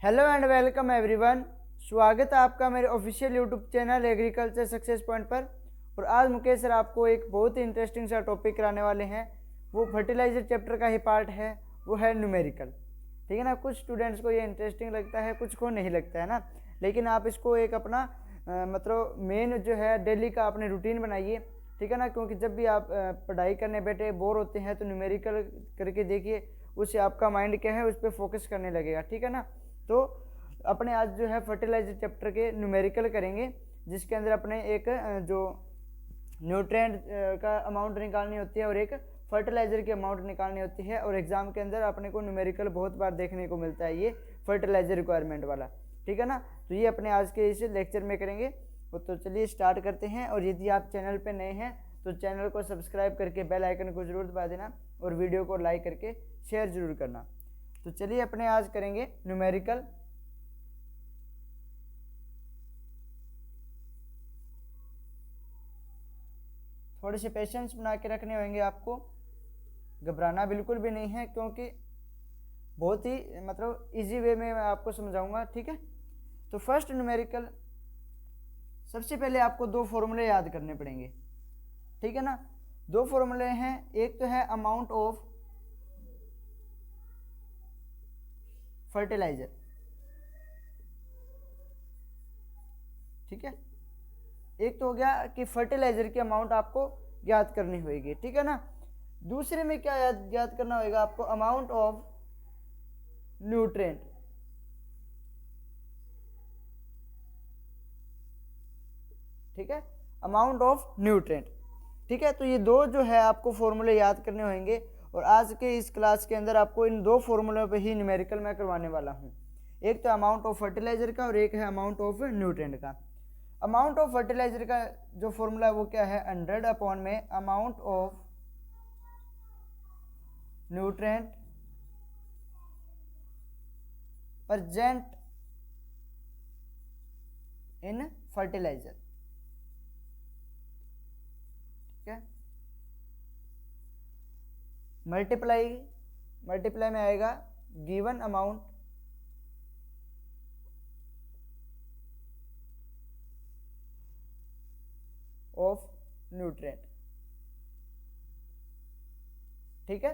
Hello and welcome everyone. स्वागत है आपका मेरे official YouTube channel agriculture success point पर। और आज मुकेश सर आपको एक बहुत ही इंटरेस्टिंग सा टॉपिक कराने वाले हैं। वो फर्टिलाइजर चैप्टर का ही पार्ट है, वो है न्यूमेरिकल। ठीक है ना। कुछ स्टूडेंट्स को ये इंटरेस्टिंग लगता है, कुछ को नहीं लगता है ना। लेकिन आप इसको एक अपना मतलब मेन जो है डेली का अपने रूटीन बनाइए। ठीक है ना। क्योंकि जब भी आप पढ़ाई करने बैठे बोर होते हैं तो न्यूमेरिकल करके देखिए, उससे आपका माइंड क्या है उस पर फोकस करने लगेगा। ठीक है ना। तो अपने आज जो है फर्टिलाइजर चैप्टर के न्यूमेरिकल करेंगे, जिसके अंदर अपने एक जो न्यूट्रिएंट का अमाउंट निकालनी होती है और एक फर्टिलाइजर की अमाउंट निकालनी होती है। और एग्जाम के अंदर अपने को न्यूमेरिकल बहुत बार देखने को मिलता है, ये फर्टिलाइजर रिक्वायरमेंट वाला। ठीक है ना। तो ये अपने आज के इस लेक्चर में करेंगे। तो चलिए स्टार्ट करते हैं। और यदि आप चैनल पे नए हैं तो चैनल को सब्सक्राइब करके बेल आइकन को जरूर दबा देना और वीडियो को लाइक करके शेयर जरूर करना। तो चलिए अपने आज करेंगे न्यूमेरिकल। थोड़े से पेशेंस बना के रखने होंगे आपको, घबराना बिल्कुल भी नहीं है, क्योंकि बहुत ही मतलब इजी वे में मैं आपको समझाऊंगा। ठीक है। तो फर्स्ट न्यूमेरिकल, सबसे पहले आपको दो फॉर्मूले याद करने पड़ेंगे। ठीक है ना। दो फॉर्मूले हैं, एक तो है अमाउंट ऑफ फर्टिलाइजर। ठीक है। एक तो हो गया कि फर्टिलाइजर की अमाउंट आपको याद करनी होगी। ठीक है ना। दूसरे में क्या याद करना होगा आपको, अमाउंट ऑफ न्यूट्रिएंट। ठीक है। Amount of nutrient. ठीक है। तो ये दो जो है आपको फॉर्मूले याद करने होंगे। और आज के इस क्लास के अंदर आपको इन दो फॉर्मूलों पे ही न्यूमेरिकल मैं करवाने वाला हूँ। एक तो अमाउंट ऑफ फर्टिलाइजर का और एक है अमाउंट ऑफ न्यूट्रिएंट का। अमाउंट ऑफ फर्टिलाइजर का जो फॉर्मूला है वो क्या है, 100 अपॉन में amount of nutrient present in fertiliser. ठीक है। मल्टीप्लाई में आएगा गिवन अमाउंट ऑफ न्यूट्रिएंट। ठीक है।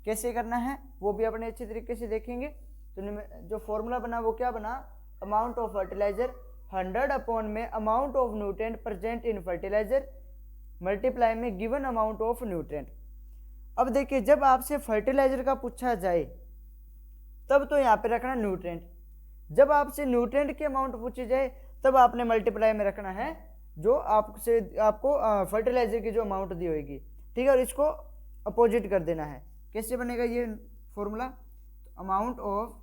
कैसे करना है वो भी अपने अच्छे तरीके से देखेंगे। तो जो फॉर्मूला बना वो क्या बना, अमाउंट ऑफ फर्टिलाइजर 100 अपॉन में amount of nutrient present in fertiliser multiply में गिवन अमाउंट ऑफ न्यूट्रिएंट। अब देखिए, जब आपसे फर्टिलाइजर का पूछा जाए तब तो यहाँ पे रखना न्यूट्रिएंट। जब आपसे न्यूट्रिएंट की अमाउंट पूछी जाए तब आपने मल्टीप्लाई में रखना है जो आपको फर्टिलाइजर की जो अमाउंट दी होगी। ठीक है। और इसको अपोजिट कर देना है। कैसे बनेगा ये formula, amount of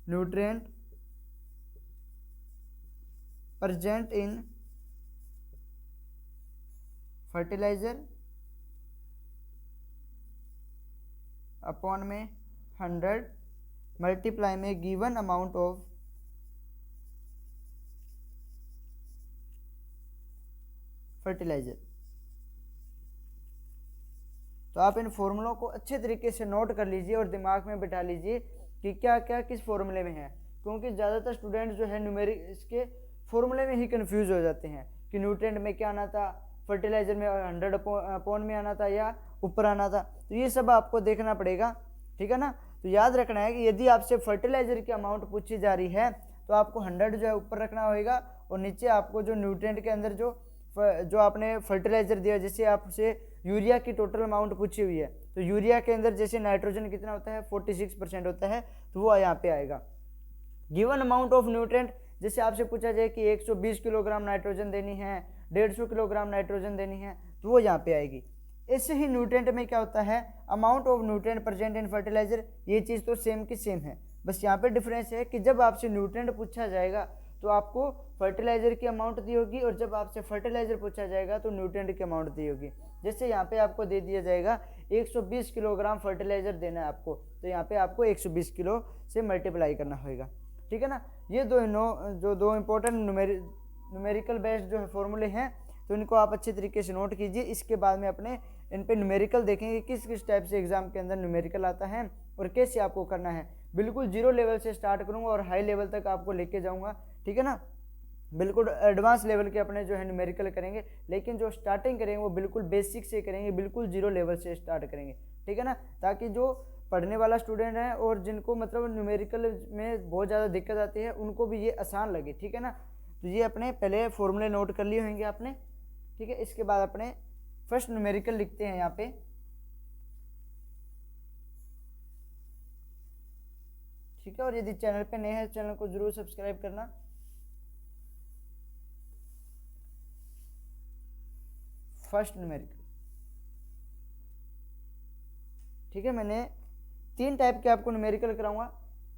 nutrient present in fertiliser upon में 100 मल्टीप्लाई में गिवन अमाउंट ऑफ फर्टिलाइजर। तो आप इन फॉर्मूलों को अच्छे तरीके से नोट कर लीजिए और दिमाग में बिठा लीजिए कि क्या क्या किस फॉर्मूले में है। क्योंकि ज़्यादातर स्टूडेंट्स जो है न्यूमेरिक इसके फॉर्मूले में ही कंफ्यूज हो जाते हैं कि न्यूट्रिएंट में क्या आना था, फर्टिलाइजर में 100 अपॉन में आना था या ऊपर आना था। तो ये सब आपको देखना पड़ेगा। ठीक है ना। तो याद रखना है कि यदि आपसे फर्टिलाइजर की अमाउंट पूछी जा रही है तो आपको 100 जो है ऊपर रखना होगा और नीचे आपको जो न्यूट्रिएंट के अंदर जो आपने फर्टिलाइजर दिया, जैसे आपसे यूरिया की टोटल अमाउंट पूछी हुई है तो यूरिया के अंदर जैसे नाइट्रोजन कितना होता है 46% होता है, तो वो यहाँ पे आएगा। गिवन अमाउंट ऑफ न्यूट्रिएंट, जैसे आपसे पूछा जाए कि 120 किलोग्राम नाइट्रोजन देनी है, 150 किलोग्राम नाइट्रोजन देनी है, तो वो यहाँ पे आएगी। ऐसे ही न्यूट्रिएंट में क्या होता है, amount of nutrient present in fertiliser. ये चीज़ तो सेम की सेम है, बस यहाँ पे डिफरेंस है कि जब आपसे न्यूट्रिएंट पूछा जाएगा तो आपको फर्टिलाइजर की अमाउंट दी होगी और जब आपसे फर्टिलाइजर पूछा जाएगा तो न्यूट्रिएंट की अमाउंट दी होगी। जैसे यहाँ पे आपको दे दिया जाएगा 120 किलोग्राम फर्टिलाइजर देना है आपको, तो यहाँ पे आपको 120 किलो से मल्टीप्लाई करना होगा। ठीक है ना। ये दो इंपॉर्टेंट न्यूमेरिकल बेस्ड जो है फॉर्मूले हैं, तो इनको आप अच्छे तरीके से नोट कीजिए। इसके बाद में अपने इन पे न्यूमेरिकल देखेंगे किस किस टाइप से एग्जाम के अंदर न्यूमेरिकल आता है और कैसे आपको करना है। बिल्कुल जीरो लेवल से स्टार्ट करूँगा और हाई लेवल तक आपको लेके जाऊँगा, ठीक है ना। बिल्कुल एडवांस लेवल के अपने जो है न्यूमेरिकल करेंगे, लेकिन जो स्टार्टिंग करेंगे वो बिल्कुल बेसिक से करेंगे, बिल्कुल जीरो लेवल से स्टार्ट करेंगे, ठीक है ना। ताकि जो पढ़ने वाला स्टूडेंट है और जिनको मतलब न्यूमेरिकल में बहुत ज़्यादा दिक्कत आती है उनको भी ये आसान लगे, ठीक है ना। तो ये अपने पहले फॉर्मूले नोट कर लिए होंगे आपने, ठीक है। इसके बाद अपने फर्स्ट न्यूमेरिकल लिखते हैं यहाँ पे, ठीक है। और यदि चैनल पे नए हैं चैनल को जरूर सब्सक्राइब करना। फर्स्ट न्यूमेरिकल, ठीक है। मैंने 3 टाइप के आपको न्यूमेरिकल कराऊंगा,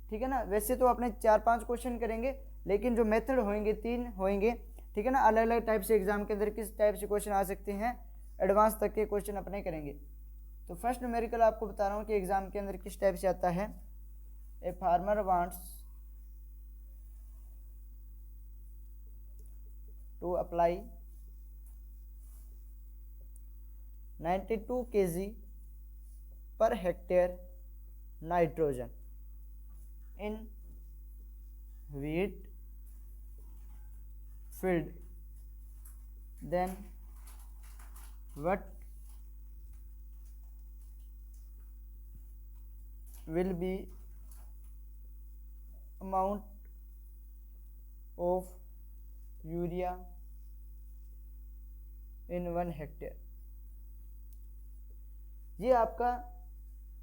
ठीक है ना। वैसे तो अपने 4-5 क्वेश्चन करेंगे, लेकिन जो मेथड होंगे 3 होंगे, ठीक है ना। अलग अलग टाइप से एग्जाम के अंदर किस टाइप से क्वेश्चन आ सकते हैं, एडवांस तक के क्वेश्चन अपने करेंगे। तो फर्स्ट न्यूमेरिकल आपको बता रहा हूँ कि एग्जाम के अंदर किस टाइप से आता है। A farmer wants to apply 92 kg per hectare nitrogen in wheat field, then what will be amount of urea in 1 hectare। ये आपका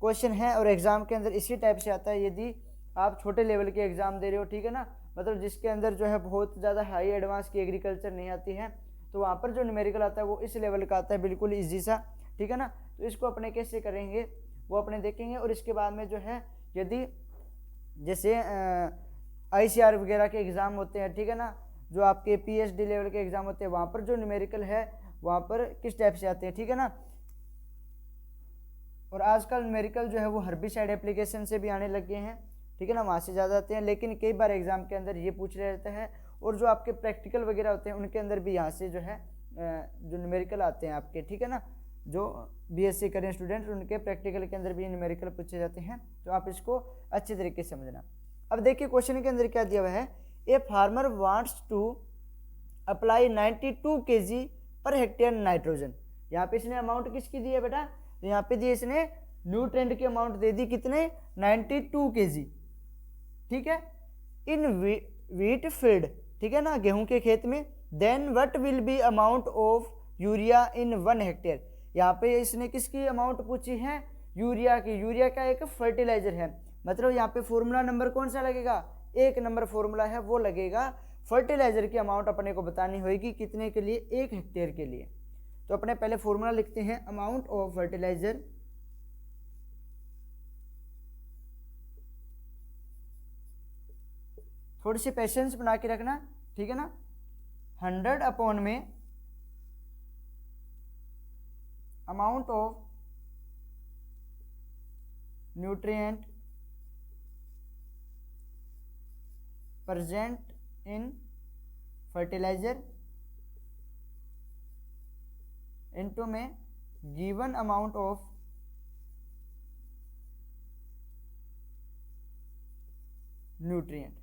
क्वेश्चन है और एग्जाम के अंदर इसी टाइप से आता है। यदि आप छोटे लेवल के एग्जाम दे रहे हो, ठीक है ना, मतलब जिसके अंदर जो है बहुत ज़्यादा हाई एडवांस की एग्रीकल्चर नहीं आती है, तो वहाँ पर जो न्यूमेरिकल आता है वो इस लेवल का आता है, बिल्कुल इजी सा, ठीक है ना। तो इसको अपने कैसे करेंगे वो अपने देखेंगे। और इसके बाद में जो है यदि जैसे ICR वगैरह के एग्ज़ाम होते हैं, ठीक है ना, जो आपके PhD लेवल के एग्ज़ाम होते हैं, वहाँ पर जो न्यूमेरिकल है वहाँ पर किस टाइप से आते हैं, ठीक है ना। और आजकल न्यूमेरिकल जो है वो हर्बिसाइड एप्लीकेशन से भी आने लग गए हैं, ठीक है ना, वहाँ से ज़्यादा आते हैं। लेकिन कई बार एग्जाम के अंदर ये पूछ रहे रहते हैं, और जो आपके प्रैक्टिकल वगैरह होते हैं उनके अंदर भी यहाँ से जो है जो न्यूमेरिकल आते हैं आपके, ठीक है ना। जो BSc करें स्टूडेंट उनके प्रैक्टिकल के अंदर भी न्यूमेरिकल पूछे जाते हैं, तो आप इसको अच्छे तरीके से समझना। अब देखिए क्वेश्चन के अंदर क्या दिया हुआ है। A farmer wants to apply 92 kg per hectare nitrogen. यहाँ पे इसने अमाउंट किसकी दी है बेटा, तो यहाँ पे दी इसने न्यूट्रेंट की अमाउंट दे दी, कितने, 92 kg, ठीक है, इन व्हीट फील्ड, ठीक है ना, गेहूं के खेत में। Then what will be amount of urea in 1 hectare. यहाँ पे इसने किसकी अमाउंट पूछी है, यूरिया की। यूरिया का एक फर्टिलाइजर है, मतलब यहाँ पे फॉर्मूला नंबर कौन सा लगेगा, 1 नंबर फॉर्मूला है वो लगेगा। फर्टिलाइजर की अमाउंट अपने को बतानी होगी, कितने के लिए, 1 हेक्टेयर के लिए। तो अपने पहले फॉर्मूला लिखते हैं, अमाउंट ऑफ फर्टिलाइजर थोड़ी सी पेशेंस बना के रखना, ठीक है ना। 100 अपॉन में amount of nutrient present in fertiliser into में गिवन अमाउंट ऑफ न्यूट्रिएंट।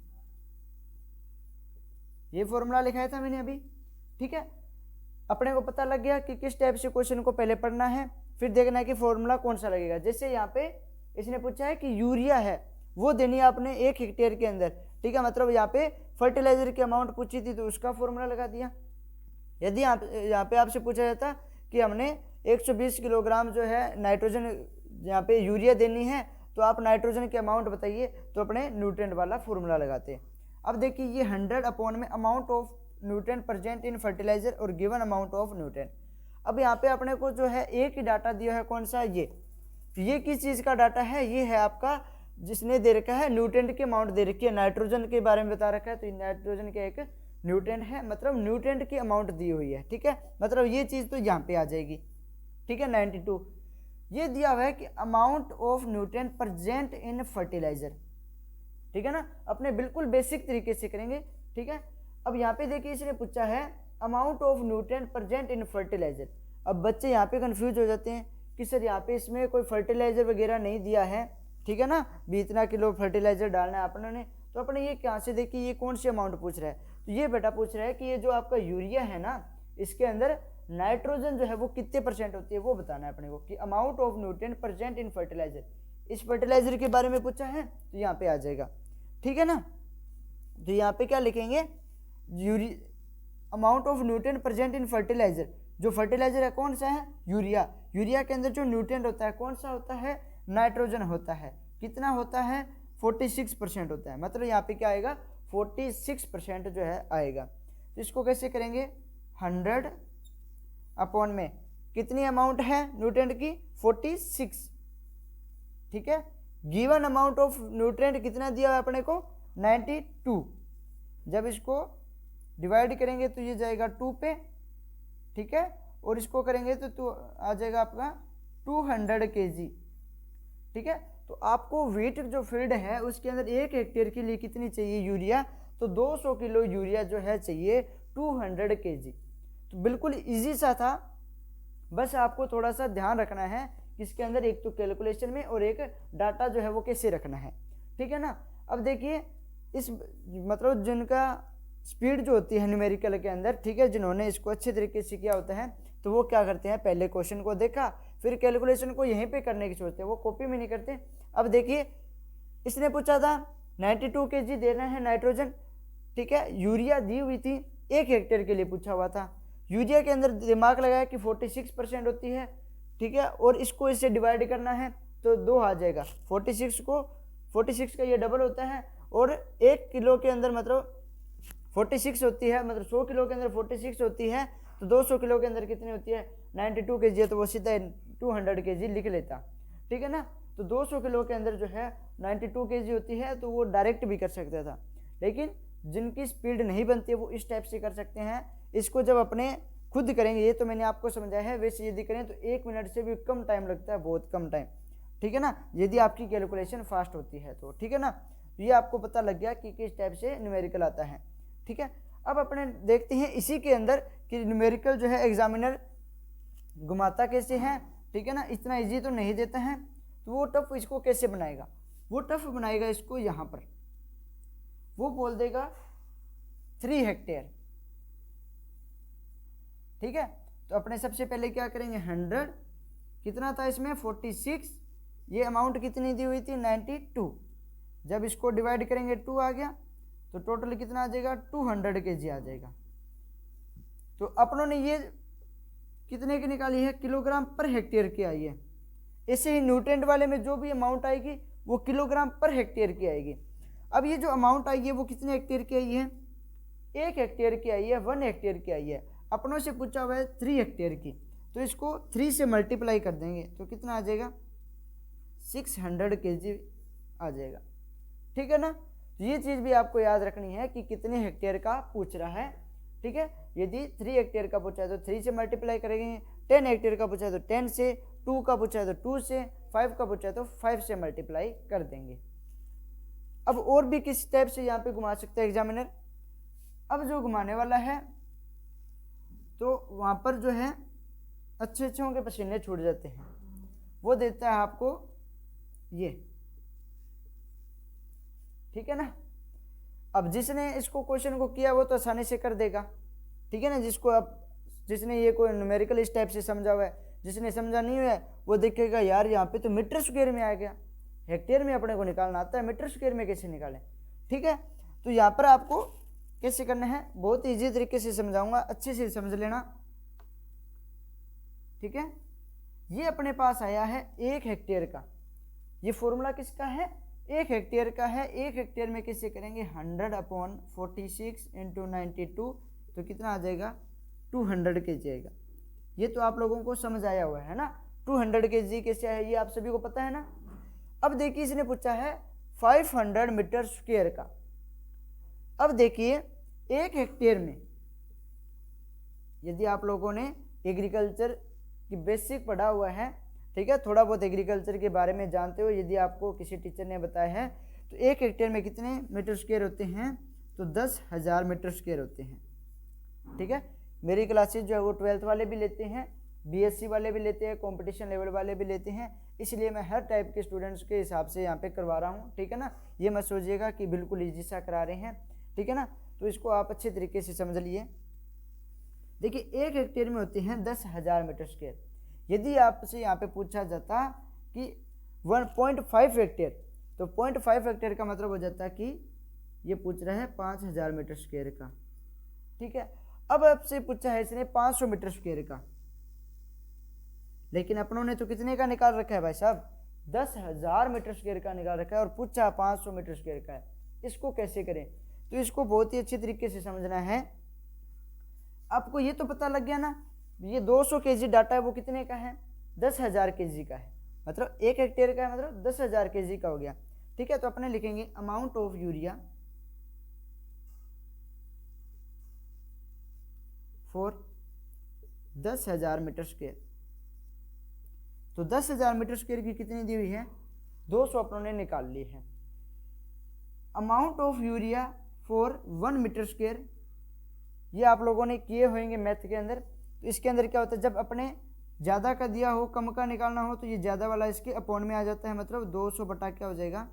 ये फॉर्मूला लिखाया था मैंने अभी, ठीक है। अपने को पता लग गया कि किस टाइप से क्वेश्चन को पहले पढ़ना है, फिर देखना है कि फॉर्मूला कौन सा लगेगा। जैसे यहाँ पे इसने पूछा है कि यूरिया है वो देनी है आपने 1 हेक्टेयर के अंदर, ठीक है, मतलब यहाँ पे फर्टिलाइजर की अमाउंट पूछी थी तो उसका फॉर्मूला लगा दिया। यदि यहाँ पे आपसे पूछा जाता कि हमने 120 किलोग्राम जो है नाइट्रोजन यहाँ पे यूरिया देनी है, तो आप नाइट्रोजन की अमाउंट बताइए, तो अपने न्यूट्रिएंट वाला फॉर्मूला लगाते हैं। अब देखिए ये 100 अपॉन में amount of nutrient present in fertiliser और गिवन अमाउंट ऑफ न्यूट्रिएंट। अब यहाँ पे अपने को जो है एक ही डाटा दिया है, कौन सा, ये किस चीज़ का डाटा है, ये है आपका जिसने दे रखा है न्यूट्रिएंट की अमाउंट दे रखी है, नाइट्रोजन के बारे में बता रखा है, तो नाइट्रोजन का एक न्यूट्रिएंट है, मतलब न्यूट्रिएंट की अमाउंट दी हुई है, ठीक है, मतलब ये चीज़ तो यहाँ पे आ जाएगी, ठीक है। 92 ये दिया हुआ है कि amount of nutrient present in fertiliser, ठीक है ना, अपने बिल्कुल बेसिक तरीके से करेंगे, ठीक है। अब यहाँ पे देखिए इसने पूछा है amount of nutrient present in fertiliser. अब बच्चे यहाँ पे कंफ्यूज हो जाते हैं कि सर यहाँ पे इसमें कोई फर्टिलाइजर वगैरह नहीं दिया है, ठीक है ना, भी इतना किलो फर्टिलाइजर डालना है अपनों ने। तो अपने ये कहाँ से देखिए, ये कौन सी अमाउंट पूछ रहा है, तो ये बेटा पूछ रहा है कि ये जो आपका यूरिया है ना, इसके अंदर नाइट्रोजन जो है वो कितने परसेंट होती है वो बताना है अपने को, कि amount of nutrient present in fertiliser. इस फर्टिलाइजर के बारे में पूछा है तो यहाँ पे आ जाएगा, ठीक है ना। तो यहाँ पे क्या लिखेंगे, amount of nutrient present in fertiliser. जो फर्टिलाइजर है कौन सा है, यूरिया। यूरिया के अंदर जो न्यूट्रिएंट होता है कौन सा होता है, नाइट्रोजन होता है। कितना होता है, 46% होता है। मतलब यहाँ पे क्या आएगा, 46% जो है आएगा। तो इसको कैसे करेंगे, 100 अपॉन में कितनी अमाउंट है न्यूट्रिएंट की, 46, ठीक है। गिवन अमाउंट ऑफ न्यूट्रिएंट कितना दिया है अपने को, 92। जब इसको डिवाइड करेंगे तो ये जाएगा 2 पे, ठीक है, और इसको करेंगे तो आ जाएगा आपका 200 kg, ठीक है। तो आपको वीट जो फील्ड है उसके अंदर 1 हेक्टेयर के लिए कितनी चाहिए यूरिया, तो 200 किलो यूरिया जो है चाहिए 200 kg। तो बिल्कुल इजी सा था, बस आपको थोड़ा सा ध्यान रखना है किसके अंदर, एक तो कैलकुलेशन में और एक डाटा जो है वो कैसे रखना है, ठीक है ना। अब देखिए इस मतलब जिनका स्पीड जो होती है न्यूमेरिकल के अंदर, ठीक है, जिन्होंने इसको अच्छे तरीके से किया होता है, तो वो क्या करते हैं, पहले क्वेश्चन को देखा फिर कैलकुलेशन को यहीं पे करने की सोचते हैं, वो कॉपी में नहीं करते। अब देखिए इसने पूछा था 92 kg देना है नाइट्रोजन, ठीक है, यूरिया दी हुई थी 1 हेक्टेयर के लिए पूछा हुआ था। यूरिया के अंदर दिमाग लगाया कि 46% होती है, ठीक है, और इसको इससे डिवाइड करना है तो 2 आ जाएगा। 46 का ये डबल होता है, और 1 किलो के अंदर मतलब 46 होती है, मतलब 100 किलो के अंदर 46 होती है, तो 200 किलो के अंदर कितनी होती है, 92 kg है, तो वो सीधा 200 kg लिख लेता, ठीक है ना। तो 200 किलो के अंदर जो है 92 kg होती है, तो वो डायरेक्ट भी कर सकता था, लेकिन जिनकी स्पीड नहीं बनती है वो इस टाइप से कर सकते हैं। इसको जब अपने खुद करेंगे, ये तो मैंने आपको समझाया है, वैसे यदि करें तो 1 मिनट से भी कम टाइम लगता है, बहुत कम टाइम, ठीक है ना, यदि आपकी कैलकुलेशन फास्ट होती है तो, ठीक है ना। तो ये आपको पता लग गया कि किस टाइप से न्यूमेरिकल आता है, ठीक है। अब अपने देखते हैं इसी के अंदर कि न्यूमेरिकल जो है एग्जामिनर घुमाता कैसे है, ठीक है ना। इतना इजी तो नहीं देता है, तो वो टफ इसको कैसे बनाएगा, वो टफ बनाएगा इसको यहाँ पर, वो बोल देगा 3 हेक्टेयर, ठीक है। तो अपने सबसे पहले क्या करेंगे, 100 कितना था इसमें 46, ये अमाउंट कितनी दी हुई थी 92, जब इसको डिवाइड करेंगे 2 आ गया, तो टोटल कितना आ जाएगा 200 kg आ जाएगा। तो अपनों ने ये कितने की निकाली है, किलोग्राम पर हेक्टेयर की आई है। ऐसे ही न्यूट्रिएंट वाले में जो भी अमाउंट आएगी वो किलोग्राम पर हेक्टेयर की आएगी। अब ये जो अमाउंट आई है वो कितने हेक्टेयर की आई है, 1 हेक्टेयर की आई है, 1 हेक्टेयर की आई है। अपनों से पूछा हुआ है 3 हेक्टेयर की, तो इसको 3 से मल्टीप्लाई कर देंगे तो कितना आ जाएगा 600 kg आ जाएगा, ठीक है ना। तो ये चीज़ भी आपको याद रखनी है कि कितने हेक्टेयर का पूछ रहा है, ठीक है। यदि 3 हेक्टेयर का पूछा है तो 3 से मल्टीप्लाई करेंगे, 10 हेक्टेयर का पूछा है तो 10 से, 2 का पूछा है तो 2 से, 5 का पूछा है तो 5 से मल्टीप्लाई कर देंगे। अब और भी किस टाइप से यहाँ पे घुमा सकते हैं एग्जामिनर, अब जो घुमाने वाला है तो वहाँ पर जो है अच्छे अच्छे के पसीने छूट जाते हैं, वो देता है आपको ये, ठीक है ना। अब जिसने इसको क्वेश्चन को किया वो तो आसानी से कर देगा, ठीक है ना। जिसने ये कोई न्यूमेरिकल इस टाइप से समझा हुआ है, जिसने समझा नहीं हुआ है वो देखेगा यार यहाँ पे तो मीटर स्क्वायर में आ गया, हेक्टेयर में अपने को निकालना आता है, मीटर स्क्वायर में कैसे निकालें, ठीक है। तो यहाँ पर आपको कैसे करना है, बहुत ईजी तरीके से समझाऊंगा, अच्छे से समझ लेना, ठीक है। ये अपने पास आया है 1 हेक्टेयर का, ये फॉर्मूला किसका है, 1 हेक्टेयर का है। 1 हेक्टेयर में कैसे करेंगे, 100/46 × 92, तो कितना आ जाएगा 200 kg आएगा। ये तो आप लोगों को समझ आया हुआ है ना, 200 kg कैसे है ये आप सभी को पता है ना। अब देखिए इसने पूछा है 500 मीटर स्क्वायर का। अब देखिए 1 हेक्टेयर में, यदि आप लोगों ने एग्रीकल्चर की बेसिक पढ़ा हुआ है, ठीक है, थोड़ा बहुत एग्रीकल्चर के बारे में जानते हो, यदि आपको किसी टीचर ने बताया है, तो 1 हेक्टेयर में कितने मीटर स्क्वायर होते हैं, तो 10,000 मीटर स्क्वायर होते हैं, ठीक है। मेरी क्लासेज जो है वो 12th वाले भी लेते हैं, BSc वाले भी लेते हैं, कंपटीशन लेवल वाले भी लेते हैं, इसलिए मैं हर टाइप के स्टूडेंट्स के हिसाब से यहाँ पे करवा रहा हूँ, ठीक है ना। ये मत सोचिएगा कि बिल्कुल ईजी सा करा रहे हैं, ठीक है ना। तो इसको आप अच्छे तरीके से समझ लिए। देखिए 1 हेक्टेयर में होते हैं 10,000 मीटर स्क्वायर। यदि आपसे यहाँ पे पूछा जाता कि 1.5 हेक्टेयर, तो 0.5 हेक्टेयर का मतलब हो जाता कि ये पूछ रहा है 5,000 मीटर स्क्वायर का, ठीक है। अब आपसे पूछा है इसने 500 मीटर स्क्वायर का, लेकिन अपनों ने तो कितने का निकाल रखा है भाई साहब, 10,000 मीटर स्क्वायर का निकाल रखा है और पूछा 500 मीटर स्क्वायर का है। इसको कैसे करें, तो इसको बहुत ही अच्छे तरीके से समझना है। आपको ये तो पता लग गया ना, ये 200 kg डाटा है वो कितने का है, 10,000 kg का है, मतलब 1 हेक्टेयर का है, मतलब 10,000 kg का हो गया, ठीक है। तो अपने लिखेंगे amount of urea for 10,000 metre square. तो 10,000 मीटर स्क्वायर की कितनी दी हुई है, 200 अपनों ने निकाल ली है। Amount of urea for 1 metre square, ये आप लोगों ने किए होंगे मैथ के अंदर। तो इसके अंदर क्या होता है, जब अपने ज़्यादा का दिया हो कम का निकालना हो तो ये ज़्यादा वाला इसके अपॉन में आ जाता है, मतलब 200 बटा क्या हो जाएगा,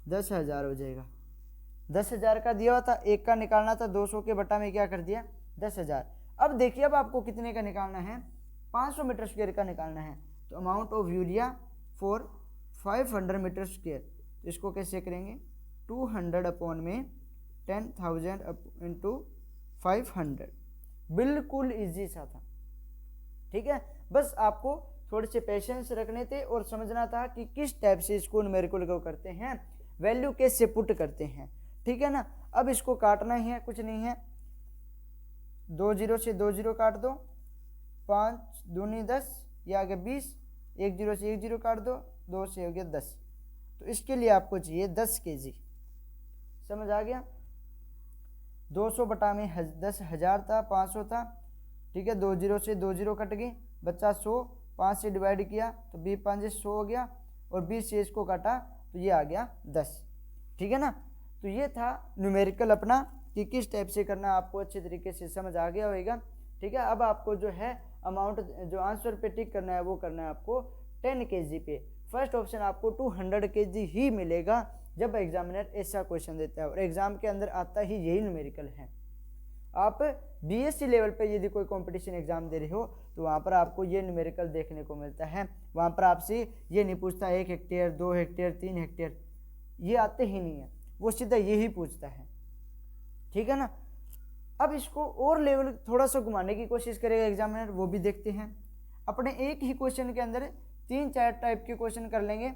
10,000 हो जाएगा। 10,000 का दिया हुआ था, एक का निकालना था, 200 के बटा में क्या कर दिया, 10,000। अब देखिए अब आपको कितने का निकालना है, 500 मीटर स्क्वायर का निकालना है। तो amount of urea for 500 metre square, तो इसको कैसे करेंगे, 200 अपॉन में 10,000 इंटू 500। बिल्कुल इजी सा था, ठीक है। बस आपको थोड़े से पेशेंस रखने थे और समझना था कि किस टाइप से इसको न्यूमेरिकल को करते हैं, वैल्यू कैसे पुट करते हैं, ठीक है ना। अब इसको काटना ही है, कुछ नहीं है, 2 0 से 2 0 काट दो, 5 दूनी 10, ये आ गया 20, 1 0 से 1 0 काट दो, 2 से हो गया 10। तो इसके लिए आपको चाहिए 10 kg, समझ आ गया। 200 बटा में 10,000 था, 500 था, ठीक है। 2 0 से 2 0 कट गई, बच्चा 100, 5 से डिवाइड किया तो 20 5 100 हो गया, और 20 से इसको काटा तो ये आ गया 10, ठीक है ना। तो ये था न्यूमेरिकल अपना कि किस टाइप से करना, आपको अच्छे तरीके से समझ आ गया होगा, ठीक है। अब आपको जो है अमाउंट जो आंसर पे टिक करना है वो करना है आपको 10 kg पे। फर्स्ट ऑप्शन आपको 200 kg ही मिलेगा जब एग्जामिनर ऐसा क्वेश्चन देता है, और एग्जाम के अंदर आता ही यही न्यूमेरिकल है। आप बीएससी लेवल पे यदि कोई कंपटीशन एग्जाम दे रहे हो तो वहाँ पर आपको ये न्यूमेरिकल देखने को मिलता है। वहाँ पर आपसे ये नहीं पूछता 1 हेक्टेयर 2 हेक्टेयर 3 हेक्टेयर, ये आते ही नहीं है, वो सीधा यही पूछता है, ठीक है ना। अब इसको और लेवल थोड़ा सा घुमाने की कोशिश करेगा एग्जामिनर, वो भी देखते हैं। अपने एक ही क्वेश्चन के अंदर 3-4 टाइप के क्वेश्चन कर लेंगे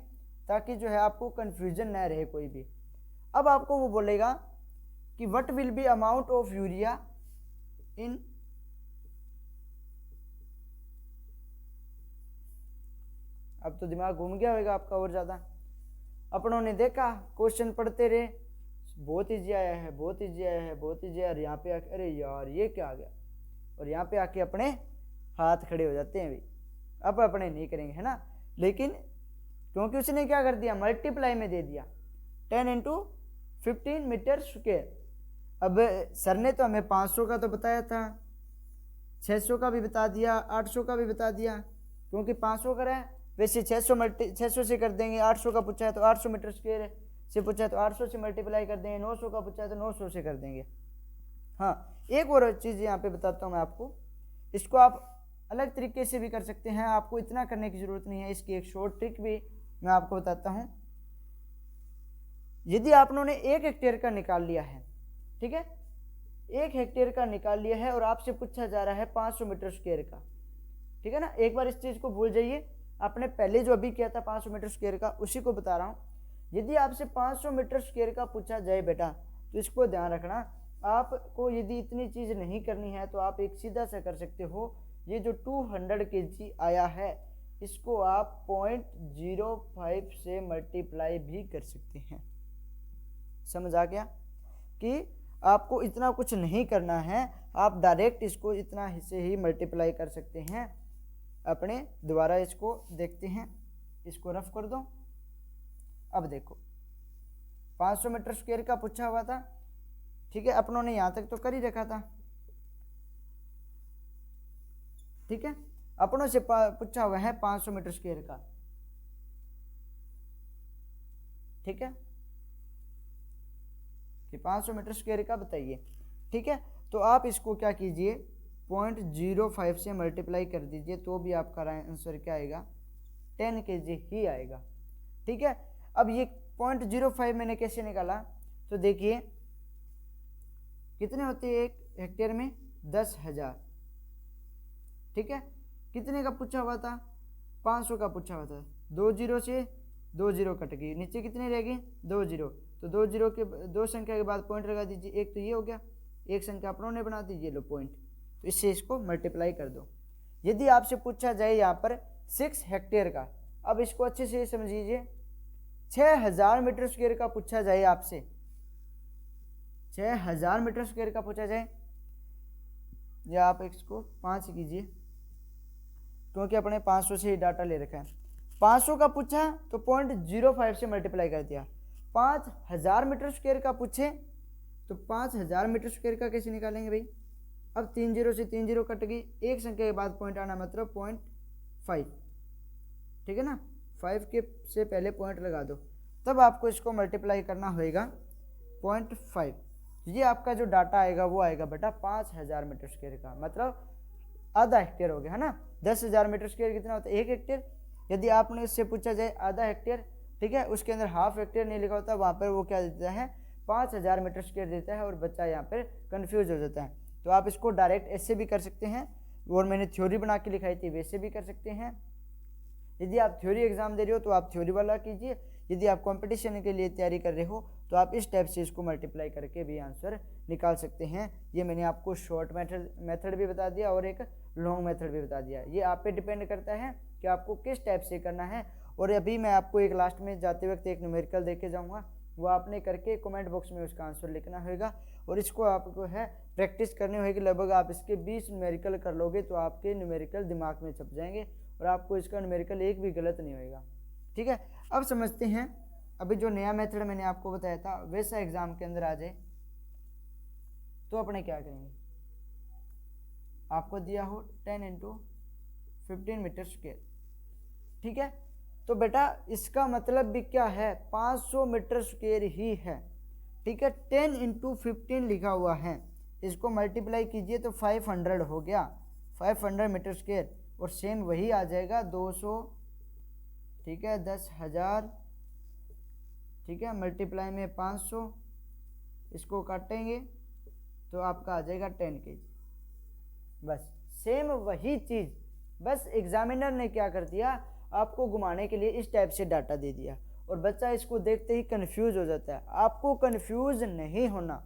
ताकि जो है आपको कन्फ्यूजन ना रहे कोई भी। अब आपको वो बोलेगा कि what will be amount of urea इन अब तो दिमाग घूम गया होगा आपका और ज़्यादा। अपनों ने देखा क्वेश्चन पढ़ते रहे, बहुत ईजी आया है, बहुत ईजी आया है, बहुत ईजी आया, यहाँ पे आके अरे यार ये क्या आ गया, और यहाँ पे आके अपने हाथ खड़े हो जाते हैं। भाई अब अपने नहीं करेंगे, है ना। लेकिन क्योंकि उसने क्या कर दिया, मल्टीप्लाई में दे दिया 10 इंटू 15 मीटर स्क्वायर। अब सर ने तो हमें 500 का तो बताया था, 600 का भी बता दिया, 800 का भी बता दिया, क्योंकि 500 का है, वैसे 600 से कर देंगे। 800 का पूछा है तो 800 मीटर स्क्वायर से पूछा है तो 800 से मल्टीप्लाई कर देंगे। 900 का पूछा है तो 900 से कर देंगे। हाँ, एक और चीज़ यहाँ पे बताता हूँ मैं आपको, इसको आप अलग तरीके से भी कर सकते हैं, आपको इतना करने की ज़रूरत नहीं है। इसकी एक शॉर्ट ट्रिक भी मैं आपको बताता हूँ। यदि आप लोगों ने 1 हेक्टेयर का निकाल लिया है, ठीक है, 1 हेक्टेयर का निकाल लिया है और आपसे पूछा जा रहा है 500 मीटर स्क्वायर का, ठीक है ना। एक बार इस चीज़ को भूल जाइए, आपने पहले जो अभी किया था 500 मीटर स्क्वायर का, उसी को बता रहा हूँ। यदि आपसे 500 मीटर स्क्वायर का पूछा जाए बेटा, तो इसको ध्यान रखना, आपको यदि इतनी चीज़ नहीं करनी है तो आप एक सीधा सा कर सकते हो। ये जो 200 kg आया है, इसको आप 0.05 से मल्टीप्लाई भी कर सकते हैं। समझ आ गया कि आपको इतना कुछ नहीं करना है, आप डायरेक्ट इसको इतना हिस्से ही मल्टीप्लाई कर सकते हैं। अपने दोबारा इसको देखते हैं, इसको रफ कर दो। अब देखो 500 मीटर स्क्वायर का पूछा हुआ था, ठीक है, अपनों ने यहाँ तक तो कर ही रखा था, ठीक है। अपनों से पूछा हुआ है 500 मीटर स्क्वायर का, ठीक है, कि 500 मीटर स्क्वायर का बताइए। ठीक है, तो आप इसको क्या कीजिए 0.05 से मल्टीप्लाई कर दीजिए, तो भी आपका आंसर क्या आएगा 10 kg ही आएगा। ठीक है, अब ये 0.05 मैंने कैसे निकाला, तो देखिए कितने होते हैं एक हेक्टेयर में 10,000। ठीक है, कितने का पूछा हुआ था 500 का पूछा हुआ था, 2 जीरो से 2 जीरो कट गई, नीचे कितने रह गए 2 जीरो, तो 2 जीरो के 2 संख्या के बाद पॉइंट लगा दीजिए, एक तो ये हो गया, एक संख्या अपनों ने बना दीजिए लो पॉइंट, तो इससे इसको मल्टीप्लाई कर दो। यदि आपसे पूछा जाए यहाँ पर 6 हेक्टेयर का, अब इसको अच्छे से समझिए, 6,000 मीटर स्क्वायर का पूछा जाए आपसे, 6,000 मीटर स्क्वायर का पूछा जाए, या आप इसको 5 कीजिए क्योंकि अपने 500 से ही डाटा ले रखा है, 500 का पूछा तो 0.05 से मल्टीप्लाई कर दिया। 5,000 मीटर स्क्वायर का पूछे तो 5,000 मीटर स्क्वायर का कैसे निकालेंगे भाई, अब 3 जीरो से 3 जीरो कट गई, एक संख्या के बाद पॉइंट आना मतलब 0.5, ठीक है ना, 5 के से पहले पॉइंट लगा दो, तब आपको इसको मल्टीप्लाई करना होगा 0.5। ये आपका जो डाटा आएगा वो आएगा बेटा 5,000 मीटर स्क्वायर का, मतलब आधा हेक्टेयर हो गया है ना। 10,000 मीटर स्क्वायर कितना होता है 1 हेक्टेयर, यदि आपने इससे पूछा जाए आधा हेक्टेयर, ठीक है, उसके अंदर हाफ हेक्टेयर नहीं लिखा होता, वहाँ पर वो क्या देता है 5,000 मीटर स्क्वायर देता है, और बच्चा यहाँ पर कन्फ्यूज हो जाता है। तो आप इसको डायरेक्ट ऐसे भी कर सकते हैं, और मैंने थ्योरी बना के लिखाई थी वैसे भी कर सकते हैं। यदि आप थ्योरी एग्जाम दे रहे हो तो आप थ्योरी वाला कीजिए, यदि आप कंपटीशन के लिए तैयारी कर रहे हो तो आप इस टाइप से इसको मल्टीप्लाई करके भी आंसर निकाल सकते हैं। ये मैंने आपको शॉर्ट मेथड भी बता दिया और एक लॉन्ग मेथड भी बता दिया, ये आप पे डिपेंड करता है कि आपको किस टाइप से करना है। और अभी मैं आपको एक लास्ट में जाते वक्त एक न्यूमेरिकल दे के जाऊँगा, वो आपने करके कमेंट बॉक्स में उसका आंसर लिखना होगा, और इसको आपको है प्रैक्टिस करनी होगी। लगभग आप इसके 20 न्यूमेरिकल कर लोगे तो आपके न्यूमेरिकल दिमाग में छप जाएंगे, और आपको इसका न्यूमेरिकल एक भी गलत नहीं होएगा। ठीक है, अब समझते हैं, अभी जो नया मेथड मैंने आपको बताया था वैसा एग्जाम के अंदर आ जाए तो अपने क्या करेंगे। आपको दिया हो 10 × 15 मीटर स्क्वायर, ठीक है, तो बेटा इसका मतलब भी क्या है 500 मीटर स्क्वायर ही है। ठीक है, 10 × 15 लिखा हुआ है, इसको मल्टीप्लाई कीजिए तो 500 हो गया, 500 मीटर स्क्वायर, और सेम वही आ जाएगा 200, ठीक है, 10,000, ठीक है, मल्टीप्लाई में 500, इसको काटेंगे तो आपका आ जाएगा 10 kg। बस सेम वही चीज़, बस एग्जामिनर ने क्या कर दिया आपको घुमाने के लिए इस टाइप से डाटा दे दिया, और बच्चा इसको देखते ही कंफ्यूज हो जाता है। आपको कंफ्यूज नहीं होना,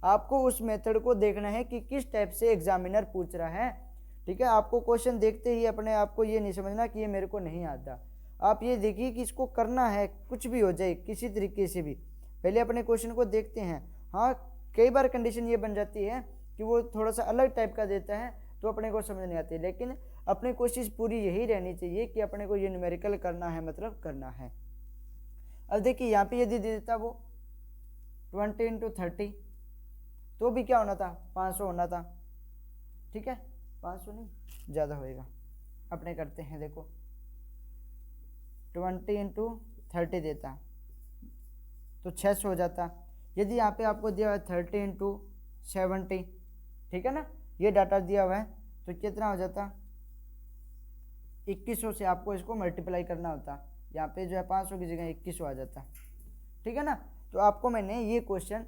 आपको उस मेथड को देखना है कि किस टाइप से एग्जामिनर पूछ रहा है। ठीक है, आपको क्वेश्चन देखते ही अपने आप को ये नहीं समझना कि ये मेरे को नहीं आता, आप ये देखिए कि इसको करना है, कुछ भी हो जाए किसी तरीके से भी, पहले अपने क्वेश्चन को देखते हैं। हाँ, कई बार कंडीशन ये बन जाती है कि वो थोड़ा सा अलग टाइप का देता है तो अपने को समझ नहीं आती, लेकिन अपनी कोशिश पूरी यही रहनी चाहिए कि अपने को ये न्यूमेरिकल करना है, मतलब करना है। अब देखिए यहाँ पे यदि दे देता वो 20 × 30 तो भी क्या होना था 500 होना था। ठीक है, 500 नहीं ज़्यादा होएगा, अपने करते हैं, देखो 20 × 30 देता तो 600 हो जाता। यदि यहाँ पे आपको दिया हुआ है 30 × 70, ठीक है ना, ये डाटा दिया हुआ है, तो कितना हो जाता 2100 से आपको इसको मल्टीप्लाई करना होता, यहाँ पे जो है 500 की जगह 2100 आ जाता। ठीक है ना, तो आपको मैंने ये क्वेश्चन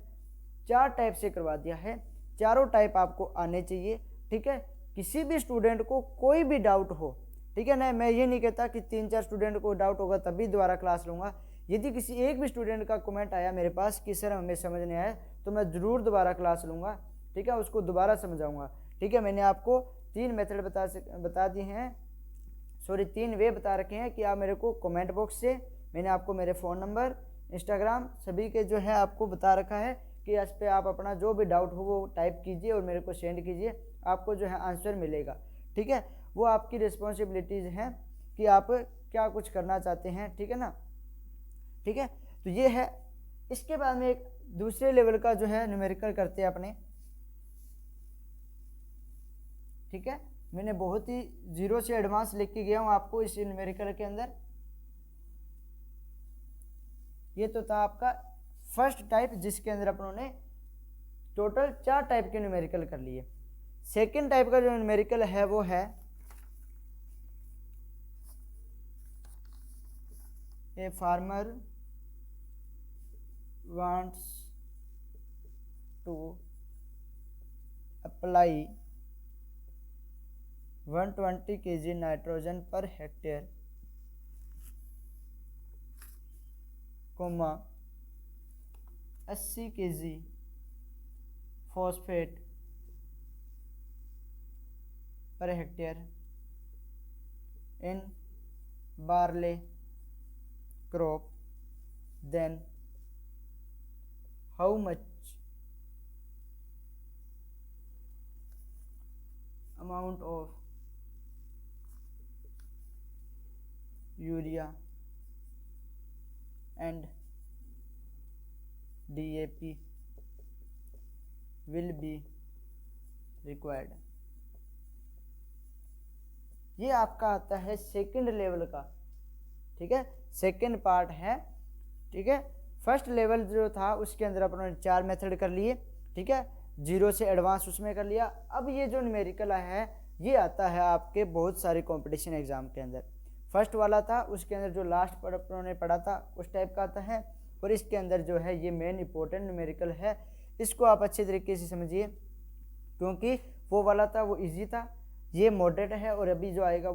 4 टाइप से करवा दिया है, चारों टाइप आपको आने चाहिए। ठीक है, किसी भी स्टूडेंट को कोई भी डाउट हो, ठीक है ना, मैं ये नहीं कहता कि 3-4 स्टूडेंट को डाउट होगा तभी दोबारा क्लास लूँगा। यदि किसी एक भी स्टूडेंट का कमेंट आया मेरे पास कि सर हमें समझ नहीं आया, तो मैं ज़रूर दोबारा क्लास लूँगा। ठीक है, उसको दोबारा समझाऊँगा। ठीक है, मैंने आपको 3 मेथड बता दिए हैं, सॉरी 3 वे बता रखे हैं कि आप मेरे को कमेंट बॉक्स से, मैंने आपको मेरे फ़ोन नंबर, इंस्टाग्राम सभी के जो है आपको बता रखा है कि इस पर आप अपना जो भी डाउट हो वो टाइप कीजिए और मेरे को सेंड कीजिए, आपको जो है आंसर मिलेगा। ठीक है, वो आपकी रिस्पॉन्सिबिलिटीज़ हैं कि आप क्या कुछ करना चाहते हैं। ठीक है ना, ठीक है, तो ये है। इसके बाद में एक दूसरे लेवल का जो है न्यूमेरिकल करते हैं अपने। ठीक है, मैंने बहुत ही जीरो से एडवांस लिख के गया हूँ आपको इस न्यूमेरिकल के अंदर। ये तो था आपका फर्स्ट टाइप, जिसके अंदर अपनों ने टोटल 4 टाइप के न्यूमेरिकल कर लिए। सेकेंड टाइप का जो न्यूमेरिकल है वो है a farmer wants to apply 120 kg nitrogen per hectare, 80 kg phosphate per hectare in barley crop, then how much amount of urea and DAP will be required। ये आपका आता है सेकंड लेवल का, ठीक है, सेकंड पार्ट है, ठीक है। फर्स्ट लेवल जो था उसके अंदर अपनों ने 4 मेथड कर लिए, ठीक है, 0 से एडवांस उसमें कर लिया। अब ये जो न्यूमेरिकल है ये आता है आपके बहुत सारे कंपटीशन एग्जाम के अंदर। फर्स्ट वाला था उसके अंदर जो लास्ट पर अपनों ने पढ़ा था उस टाइप का आता है, और इसके अंदर जो है ये मेन इंपॉर्टेंट न्यूमेरिकल है। इसको आप अच्छे तरीके से समझिए, क्योंकि वो वाला था वो इजी था, ये मॉडरेट है, और अभी जो आएगा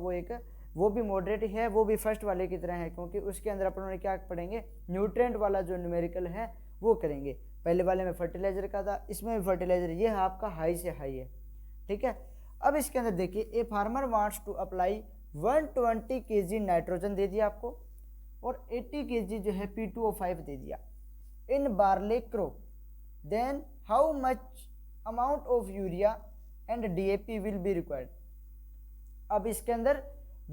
वो भी मॉडरेट ही है, वो भी फर्स्ट वाले की तरह है, क्योंकि उसके अंदर अपन ने क्या पढ़ेंगे, न्यूट्रिएंट वाला जो न्यूमेरिकल है वो करेंगे। पहले वाले में फर्टिलाइजर का था, इसमें भी फर्टिलाइजर, ये आपका हाई से हाई है, ठीक है। अब इसके अंदर देखिए, a farmer wants to apply 120 kg nitrogen दे दिया आपको, और 80 kg जो है P2O5 दे दिया in barley crop, then how much amount of urea and DAP will be required. अब इसके अंदर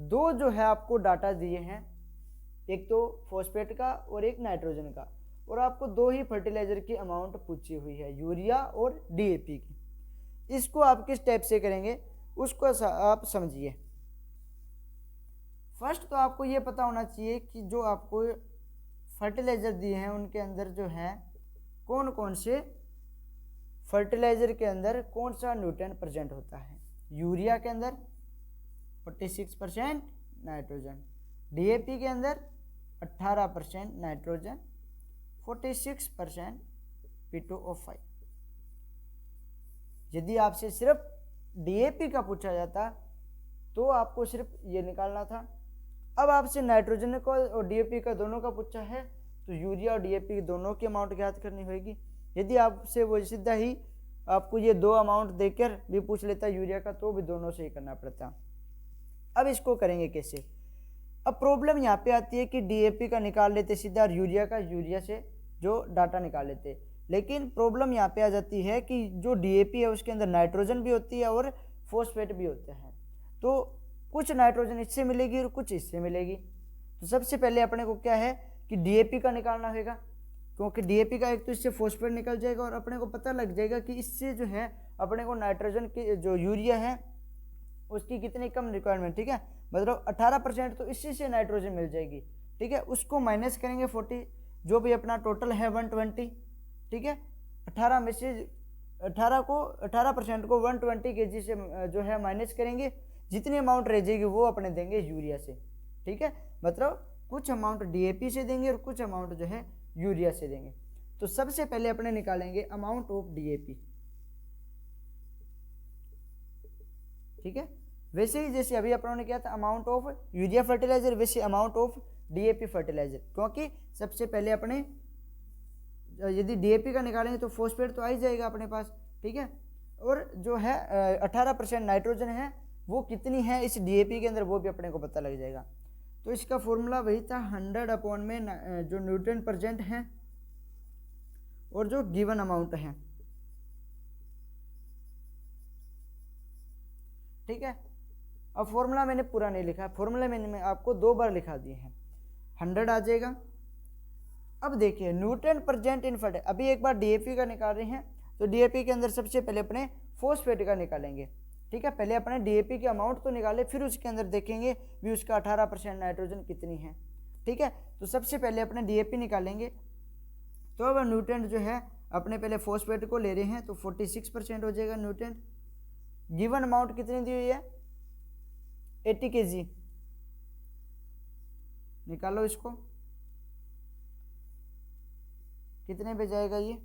2 जो है आपको डाटा दिए हैं, एक तो फॉस्फेट का और एक नाइट्रोजन का, और आपको 2 ही फर्टिलाइजर की अमाउंट पूछी हुई है, यूरिया और DAP की। इसको आप किस टाइप से करेंगे उसको आप समझिए। फर्स्ट तो आपको ये पता होना चाहिए कि जो आपको फर्टिलाइजर दिए हैं उनके अंदर जो है कौन कौन से फर्टिलाइजर के अंदर कौन सा न्यूट्रिएंट प्रेजेंट होता है। यूरिया के अंदर 46% नाइट्रोजन, DAP के अंदर 18% नाइट्रोजन, 46% P2O5। यदि आपसे सिर्फ DAP का पूछा जाता तो आपको सिर्फ ये निकालना था। अब आपसे नाइट्रोजन का और DAP का दोनों का पूछा है तो यूरिया और DAP दोनों की अमाउंट ज्ञात करनी होगी। यदि आपसे वो सीधा ही आपको ये 2 अमाउंट देकर भी पूछ लेता यूरिया का तो भी दोनों से ही करना पड़ता। अब इसको करेंगे कैसे। अब प्रॉब्लम यहाँ पे आती है कि DAP का निकाल लेते सीधा और यूरिया का यूरिया से जो डाटा निकाल लेते, लेकिन प्रॉब्लम यहाँ पे आ जाती है कि जो DAP है उसके अंदर नाइट्रोजन भी होती है और फॉस्फेट भी होते हैं, तो कुछ नाइट्रोजन इससे मिलेगी और कुछ इससे मिलेगी। तो सबसे पहले अपने को क्या है कि DAP का निकालना होगा, क्योंकि DAP का एक तो इससे फॉस्फेट निकल जाएगा और अपने को पता लग जाएगा कि इससे जो है अपने को नाइट्रोजन की जो यूरिया है उसकी कितनी कम रिक्वायरमेंट, ठीक है, मतलब 18% तो इसी से नाइट्रोजन मिल जाएगी, ठीक है। उसको माइनस करेंगे 40, जो भी अपना टोटल है 120, ठीक है। 18 में से 18% को 120 kg से जो है माइनस करेंगे, जितनी अमाउंट रह जाएगी वो अपने देंगे यूरिया से, ठीक है। मतलब कुछ अमाउंट DAP से देंगे और कुछ अमाउंट जो है यूरिया से देंगे। तो सबसे पहले अपने निकालेंगे अमाउंट ऑफ DAP, ठीक है। वैसे ही जैसे अभी अपनों ने किया था अमाउंट ऑफ यूरिया फर्टिलाइजर, वैसे अमाउंट ऑफ DAP फर्टिलाइजर, क्योंकि सबसे पहले अपने यदि DAP का निकालेंगे तो फॉस्फेट तो आ ही जाएगा अपने पास, ठीक है। और जो है 18% नाइट्रोजन है वो कितनी है इस DAP के अंदर वो भी अपने को पता लग जाएगा। तो इसका फॉर्मूला वही था 100 अपॉन में जो न्यूट्रिएंट प्रेजेंट है और जो गिवन अमाउंट है, ठीक है। अब फॉर्मूला मैंने पूरा नहीं लिखा, फॉर्मूला मैंने आपको 2 बार लिखा दिए हैं, 100 आ जाएगा। अब देखिए न्यूट्रिएंट प्रेजेंट इन फर्टिलाइजर, अभी एक बार DAP का निकाल रहे हैं तो DAP के अंदर सबसे पहले अपने फॉस्फेट का निकालेंगे, ठीक है। पहले अपने DAP की अमाउंट तो निकाले, फिर उसके अंदर देखेंगे भी उसका 18% नाइट्रोजन कितनी है। ठीक है। तो सबसे पहले अपने डीएपी निकालेंगे। तो अब न्यूट्रेंट जो है अपने पहले फॉस्फेट को ले रहे हैं तो 46% हो जाएगा न्यूट्रेंट। गिवन अमाउंट कितनी दी हुई है 80 kg। निकालो इसको, कितने पे जाएगा ये,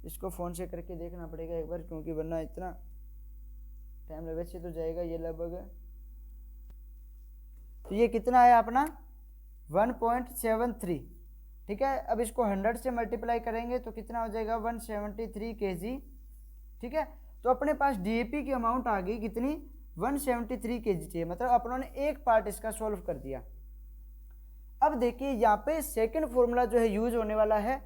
इसको फ़ोन से करके देखना पड़ेगा एक बार, क्योंकि वरना इतना टाइम लगे। वैसे तो जाएगा ये लगभग, तो ये कितना है अपना 1.73, ठीक है। अब इसको 100 से मल्टीप्लाई करेंगे तो कितना हो जाएगा 173 kg, ठीक है। तो अपने पास डीएपी की अमाउंट आ गई कितनी 173 kg चाहिए, मतलब अपनों ने एक पार्ट इसका सॉल्व कर दिया। अब देखिए यहाँ पे सेकंड फॉर्मूला जो है यूज होने वाला है,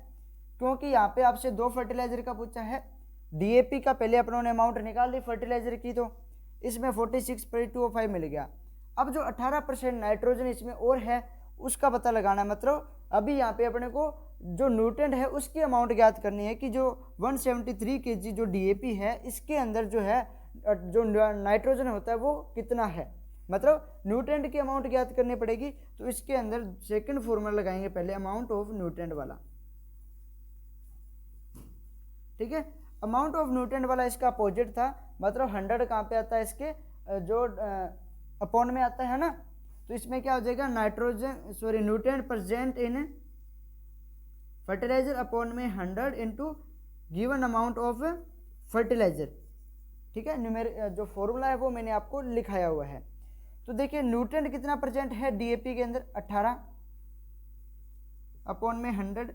क्योंकि यहाँ पे आपसे दो फर्टिलाइजर का पूछा है। डीएपी का पहले अपनों ने अमाउंट निकाल ली फर्टिलाइजर की, तो इसमें 46.205 मिल गया। अब जो 18% नाइट्रोजन इसमें और है उसका पता लगाना है, मतलब अभी यहाँ पे अपने को जो न्यूट्रेंट है उसकी अमाउंट ज्ञात करनी है कि जो 173 kg जो डीएपी है इसके अंदर जो है जो नाइट्रोजन होता है वो कितना है, मतलब न्यूट्रेंट की अमाउंट ज्ञात करनी पड़ेगी। तो इसके अंदर सेकंड फॉर्मूला लगाएंगे पहले अमाउंट ऑफ न्यूट्रेंट वाला, ठीक है। अमाउंट ऑफ न्यूट्रेंट वाला इसका अपोजिट था, मतलब 100 कहाँ पे आता है इसके जो अपॉन में आता है ना, तो इसमें क्या हो जाएगा nutrient present in fertiliser upon में 100 into given amount of fertiliser, ठीक है। जो फॉर्मूला है वो मैंने आपको लिखाया हुआ है। तो देखिए न्यूट्रेंट कितना प्रेजेंट है डीएपी के अंदर 18 अपॉन में 100,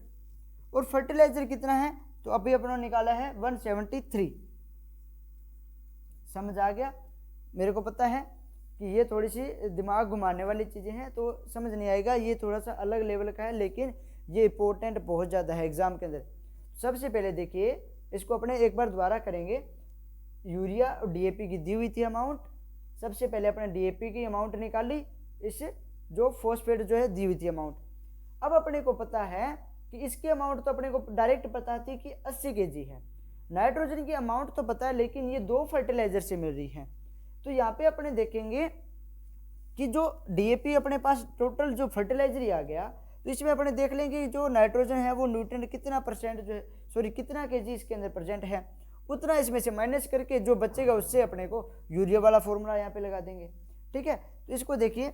और फर्टिलाइजर कितना है तो अभी अपनों निकाला है 173। समझ आ गया? मेरे को पता है कि ये थोड़ी सी दिमाग घुमाने वाली चीज़ें हैं तो समझ नहीं आएगा, ये थोड़ा सा अलग लेवल का है, लेकिन ये इंपॉर्टेंट बहुत ज़्यादा है एग्जाम के अंदर। सबसे पहले देखिए इसको अपने एक बार दोबारा करेंगे। यूरिया और डीएपी की दी हुई थी अमाउंट, सबसे पहले अपने डीएपी की अमाउंट निकाली, इस जो फॉस्फेट जो है दी हुई थी अमाउंट। अब अपने को पता है कि इसकी अमाउंट तो अपने को डायरेक्ट पता थी कि 80 kg है। नाइट्रोजन की अमाउंट तो पता है, लेकिन ये दो फर्टिलाइजर से मिल रही है। तो यहाँ पे अपने देखेंगे कि जो डीएपी अपने पास टोटल जो फर्टिलाइजर ही आ गया, तो इसमें अपने देख लेंगे कि जो नाइट्रोजन है वो न्यूट्रेंट कितना परसेंट जो है कितना kg इसके अंदर प्रेजेंट है, उतना इसमें से माइनस करके जो बचेगा उससे अपने को यूरिया वाला फॉर्मूला यहाँ पे लगा देंगे, ठीक है। तो इसको देखिए,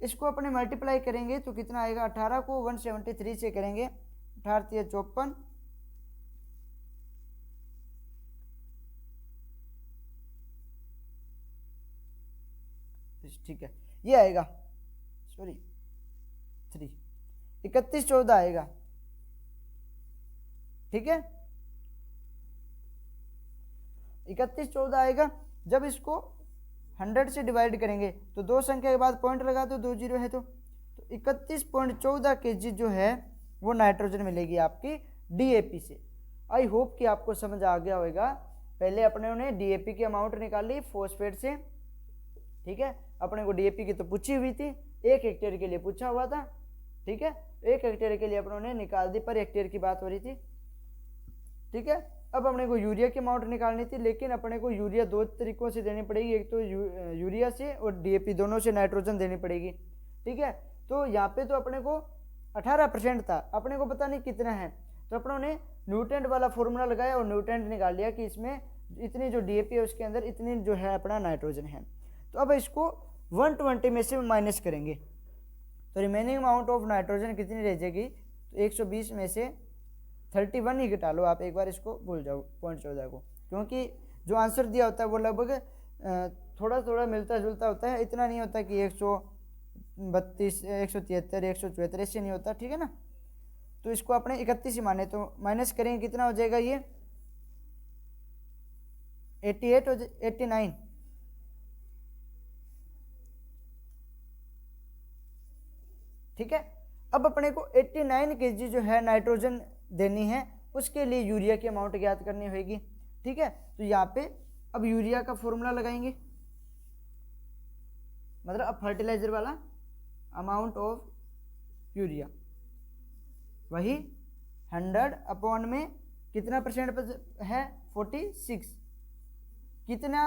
इसको अपने मल्टीप्लाई करेंगे तो कितना आएगा, 18 को 173 से करेंगे, 18 × 54, ठीक है, ये आएगा 3114 आएगा, ठीक है। 3114 आएगा। जब इसको 100 से डिवाइड करेंगे तो दो संख्या के बाद पॉइंट लगा दो, 2 जीरो है तो 31.14 kg जो है वो नाइट्रोजन मिलेगी आपकी डीएपी से। आई होप कि आपको समझ आ गया होगा। पहले अपने ने डीएपी की अमाउंट निकाली फॉस्फेट से, ठीक है। अपने को डीएपी की तो पूछी हुई थी, 1 हेक्टेयर के लिए पूछा हुआ था, ठीक है। 1 हेक्टेयर के लिए अपनों ने निकाल दी, पर हेक्टेयर की बात हो रही थी, ठीक है। अब अपने को यूरिया की अमाउंट निकालनी थी, लेकिन अपने को यूरिया दो तरीकों से देनी पड़ेगी, एक तो यूरिया से और डीएपी दोनों से नाइट्रोजन देनी पड़ेगी, ठीक है। तो यहाँ पे तो अपने को 18% था, अपने को पता नहीं कितना है, तो अपनों ने न्यूट्रेंट वाला फॉर्मूला लगाया और न्यूट्रेंट निकाल लिया कि इसमें इतनी जो डीएपी है उसके अंदर इतनी जो है अपना नाइट्रोजन है। तो अब इसको 120 में से माइनस करेंगे तो रिमेनिंग अमाउंट ऑफ नाइट्रोजन कितनी रह जाएगी, तो 120 में से 31 ही घटा लो आप, एक बार इसको भूल जाओ 0.14 को, क्योंकि जो आंसर दिया होता है वो लगभग थोड़ा थोड़ा मिलता जुलता होता है, इतना नहीं होता कि 132 173 174 ऐसे नहीं होता, ठीक है ना। तो इसको अपने 31 ही माने, तो माइनस करेंगे कितना हो जाएगा, ये 88 89, ठीक है। अब अपने को 89 kg जो है नाइट्रोजन देनी है, उसके लिए यूरिया की अमाउंट ज्ञात करनी होगी, ठीक है। तो यहाँ पे अब यूरिया का फॉर्मूला लगाएंगे, मतलब अब फर्टिलाइजर वाला अमाउंट ऑफ यूरिया वही 100 अपॉन में कितना परसेंट है 46, कितना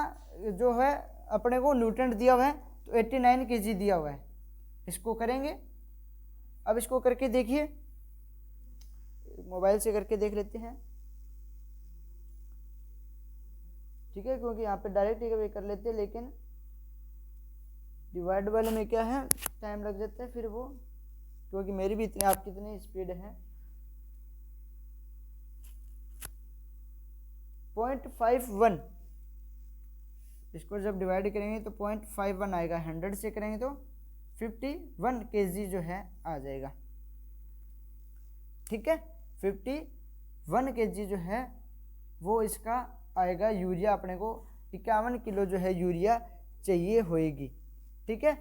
जो है अपने को न्यूट्रेंट दिया हुआ है तो 89 kg दिया हुआ है, इसको करेंगे। अब इसको करके देखिए, मोबाइल से करके देख लेते हैं, ठीक है, क्योंकि यहाँ पे डायरेक्ट ही कर लेते हैं, लेकिन डिवाइड वाले में क्या है, टाइम लग जाता है फिर वो, क्योंकि मेरी भी इतनी आपकी इतनी स्पीड है। 0.51, इसको जब डिवाइड करेंगे तो 0.51 आएगा, 100 से करेंगे तो 51 kg जो है आ जाएगा, ठीक है। 51 kg जो है वो इसका आएगा यूरिया, अपने को 51 किलो जो है यूरिया चाहिए होएगी, ठीक है।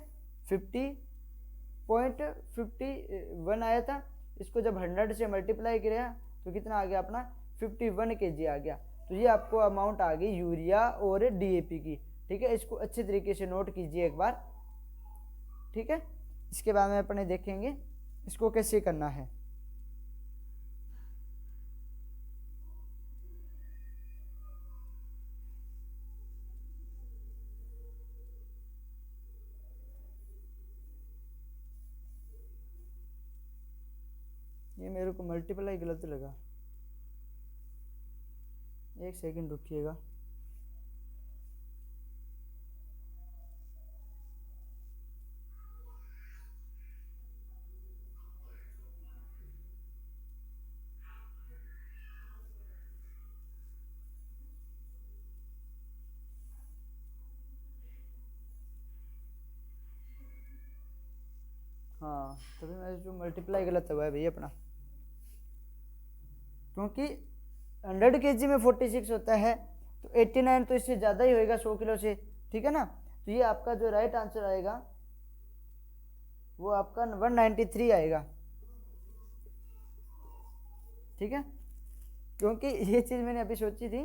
50.51 आया था, इसको जब 100 से मल्टीप्लाई किया तो कितना आ गया अपना 51 kg आ गया। तो ये आपको अमाउंट आ गई यूरिया और डीएपी की, ठीक है। इसको अच्छे तरीके से नोट कीजिए एक बार, ठीक है। इसके बाद में अपने देखेंगे इसको कैसे करना है। ये मेरे को मल्टीप्लाई गलत लगा, एक सेकंड रुकिएगा। हाँ, तभी मैं जो मल्टीप्लाई गलत हुआ है भैया अपना, क्योंकि 100 kg में 46 होता है, तो 89 तो इससे ज़्यादा ही होएगा 100 किलो से, ठीक है ना। तो ये आपका जो राइट आंसर आएगा वो आपका 193 आएगा, ठीक है। क्योंकि ये चीज़ मैंने अभी सोची थी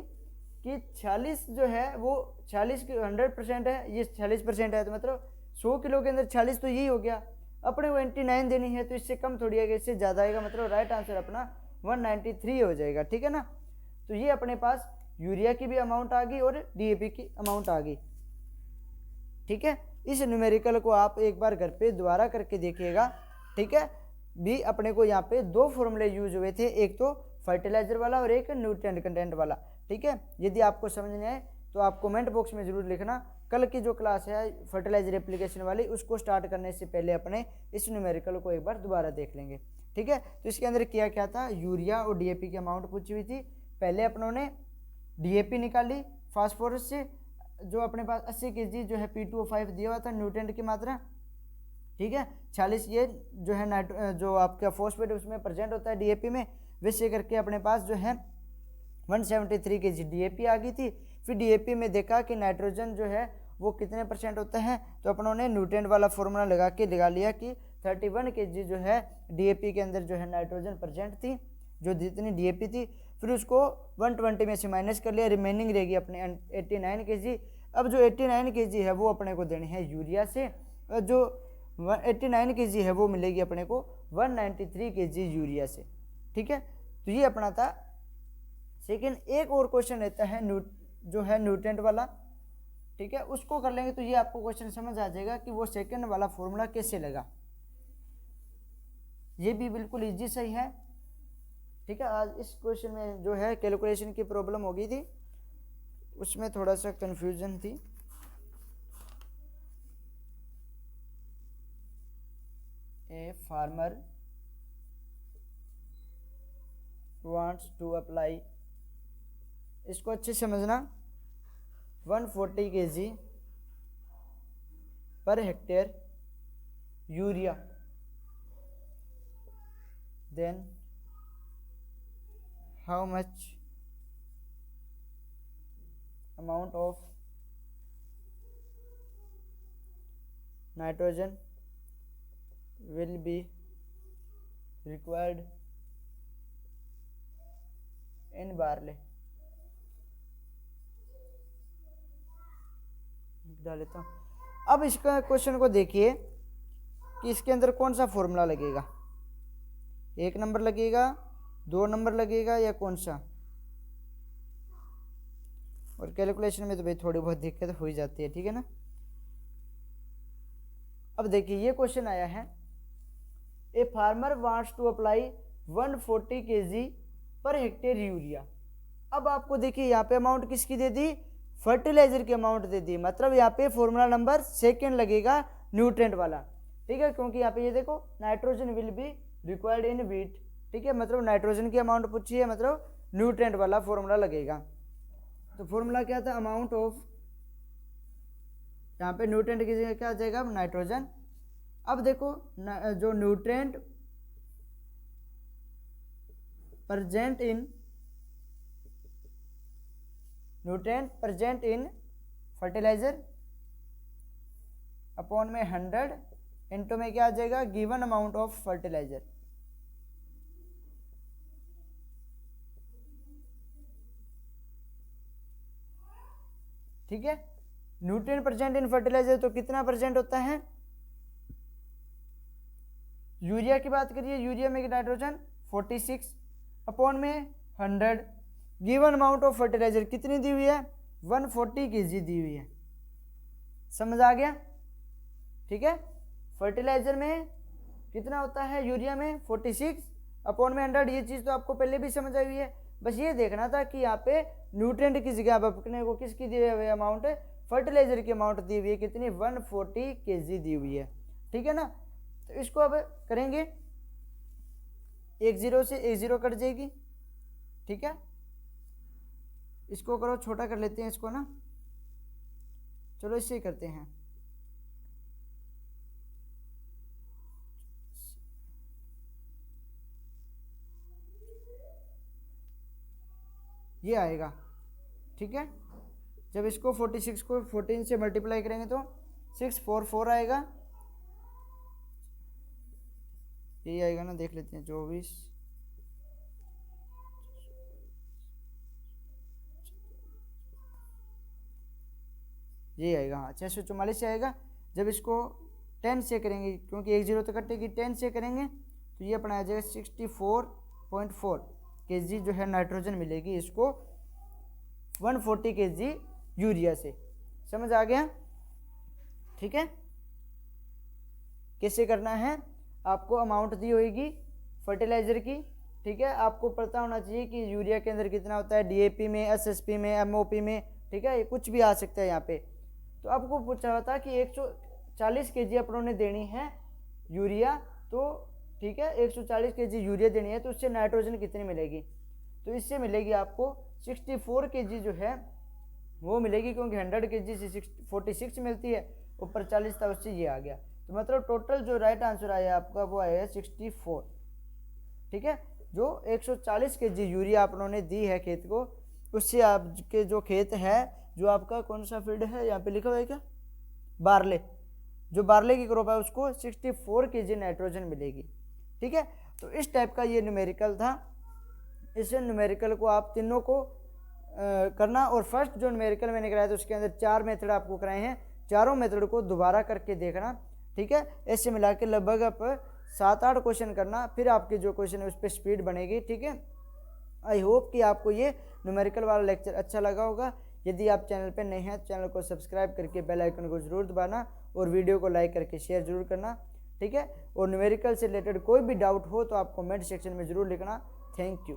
कि 46 जो है वो 46 की 100% है, ये 46% है, तो मतलब 100 किलो के अंदर 46 तो यही हो गया। अपने को 89 देनी है तो इससे कम थोड़ी आएगा, इससे ज़्यादा आएगा, मतलब राइट आंसर अपना 193 हो जाएगा, ठीक है ना। तो ये अपने पास यूरिया की भी अमाउंट आ गई और डीएपी की अमाउंट आ गई, ठीक है। इस न्यूमेरिकल को आप एक बार घर पे दोबारा करके देखिएगा, ठीक है। भी अपने को यहाँ पे दो फॉर्मूले यूज हुए थे, एक तो फर्टिलाइजर वाला और एक न्यूट्रिएंट कंटेंट वाला, ठीक है। यदि आपको समझ नहीं आए तो आप कमेंट बॉक्स में जरूर लिखना। कल की जो क्लास है फर्टिलाइजर एप्लीकेशन वाली, उसको स्टार्ट करने से पहले अपने इस न्यूमेरिकल को एक बार दोबारा देख लेंगे, ठीक है। तो इसके अंदर क्या क्या था, यूरिया और डीएपी की अमाउंट पूछी हुई थी। पहले अपनों ने डीएपी निकाली फास्फोरस से, जो अपने पास 80 kg जो है P2O5 दिया हुआ था न्यूट्रिएंट की मात्रा, ठीक है। 46 ये जो है जो आपका फॉस्फेट उसमें प्रेजेंट होता है डीएपी में, वैसे करके अपने पास जो है 173 kg डीएपी आ गई थी। फिर डीएपी में देखा कि नाइट्रोजन जो है वो कितने % होता है, तो अपनों ने न्यूट्रिएंट वाला फॉर्मूला लगा लिया कि 31 kg जो है डीएपी के अंदर जो है नाइट्रोजन प्रेजेंट थी, जो जितनी डीएपी थी। फिर उसको 120 में से माइनस कर लिया, रिमेनिंग रहेगी अपने 89 kg। अब जो 89 kg है वो अपने को देनी है यूरिया से, और जो 89 kg है वो मिलेगी अपने को 193 kg यूरिया से, ठीक है। तो ये अपना था सेकेंड। एक और क्वेश्चन रहता है जो है न्यूट्रिएंट वाला, ठीक है, उसको कर लेंगे तो ये आपको क्वेश्चन समझ आ जाएगा कि वो सेकेंड वाला फॉर्मूला कैसे लगा। ये भी बिल्कुल इजी सही है, ठीक है। आज इस क्वेश्चन में जो है कैलकुलेशन की प्रॉब्लम हो गई थी, उसमें थोड़ा सा कंफ्यूजन थी। A farmer wants to apply, इसको अच्छे से समझना, 140 kg per hectare urea, then how much amount of nitrogen will be required in barley। डाल लेता हूँ। अब इसका क्वेश्चन को देखिए कि इसके अंदर कौन सा फॉर्मूला लगेगा, 1 नंबर लगेगा, 2 नंबर लगेगा, या कौन सा। और कैलकुलेशन में तो भाई थोड़ी बहुत दिक्कत हो ही जाती है, ठीक है ना। अब देखिए ये क्वेश्चन आया है, a farmer wants to apply 140 kg per hectare urea. अब आपको देखिए यहाँ पे अमाउंट किसकी दे दी, फर्टिलाइजर की अमाउंट दे दी, मतलब यहाँ पे फॉर्मूला नंबर सेकेंड लगेगा न्यूट्रेंट वाला, ठीक है, क्योंकि यहाँ पे ये देखो nitrogen will be required in wheat, ठीक है, मतलब नाइट्रोजन की अमाउंट पूछी है, मतलब न्यूट्रेंट वाला फॉर्मूला लगेगा। तो फॉर्मूला क्या था, अमाउंट ऑफ, यहाँ पे न्यूट्रेंट की जगह क्या आ जाएगा, नाइट्रोजन। अब देखो जो nutrient present in fertiliser upon में 100 इंटू में क्या आ जाएगा, गिवन अमाउंट ऑफ फर्टिलाइजर। ठीक है, न्यूट्रिएंट प्रेजेंट इन फर्टिलाइजर तो कितना परसेंट होता है, यूरिया की बात करिए, यूरिया में नाइट्रोजन 46 अपॉन में 100, गिवन अमाउंट ऑफ फर्टिलाइजर कितनी दी हुई है, 140 kg दी हुई है। समझ आ गया, ठीक है, फर्टिलाइजर में कितना होता है, यूरिया में 46 अपॉन में 100, ये चीज़ तो आपको पहले भी समझ आई हुई है, बस ये देखना था कि यहाँ पे न्यूट्रिएंट की जगह अपने को किसकी दी हुई अमाउंट, फर्टिलाइजर की अमाउंट दी हुई है, कितनी, 140 kg दी हुई है, ठीक है ना। तो इसको अब करेंगे, 10 से 10 कट जाएगी, ठीक है, इसको करो छोटा कर लेते हैं इसको ना, चलो इससे ही करते हैं, ये आएगा, ठीक है, जब इसको 46 को 14 से मल्टीप्लाई करेंगे तो 644 आएगा, यही आएगा ना, देख लेते हैं, 24 ये आएगा, हाँ 644 से आएगा। जब इसको 10 से करेंगे, क्योंकि 10 तो कटेगी, 10 से करेंगे तो ये अपना आ जाएगा 64.4 kg जो है नाइट्रोजन मिलेगी इसको 140 kg यूरिया से। समझ आ गया, ठीक है, कैसे करना है, आपको अमाउंट दी होगी फर्टिलाइजर की, ठीक है, आपको पता होना चाहिए कि यूरिया के अंदर कितना होता है, डीएपी में, एसएसपी में, एमओपी में, ठीक है, ये कुछ भी आ सकता है यहाँ पे। तो आपको पूछा हुआ था कि 140 kg अपनों ने देनी है यूरिया, तो ठीक है 140 kg यूरिया देनी है, तो उससे नाइट्रोजन कितनी मिलेगी, तो इससे मिलेगी आपको 64 kg जो है वो मिलेगी, क्योंकि 100 kg से 46 मिलती है, ऊपर 40 था उससे ये आ गया, तो मतलब टोटल जो राइट आंसर आया आपका वो आया 64, ठीक है। जो 140 kg यूरिया आप उन्होंने दी है खेत को, उससे आपके जो खेत है, जो आपका कौन सा फील्ड है, यहाँ पे लिखा हुआ है क्या, बारले, जो बारले की क्रॉप है उसको 64 kg नाइट्रोजन मिलेगी, ठीक है। तो इस टाइप का ये न्यूमेरिकल था, इस न्यूमेरिकल को आप तीनों को करना, और फर्स्ट जो न्यूमेरिकल मैंने कराया था उसके अंदर 4 मेथड आपको कराए हैं, चारों मेथड को दोबारा करके देखना, ठीक है, ऐसे मिला के लगभग आप 7-8 क्वेश्चन करना, फिर आपके जो क्वेश्चन है उस पर स्पीड बनेगी, ठीक है। आई होप कि आपको ये न्यूमेरिकल वाला लेक्चर अच्छा लगा होगा। यदि आप चैनल पर नए हैं तो चैनल को सब्सक्राइब करके बेल आइकन को जरूर दबाना, और वीडियो को लाइक करके शेयर जरूर करना, ठीक है। और न्यूमेरिकल से रिलेटेड कोई भी डाउट हो तो आप कमेंट सेक्शन में ज़रूर लिखना। Thank you.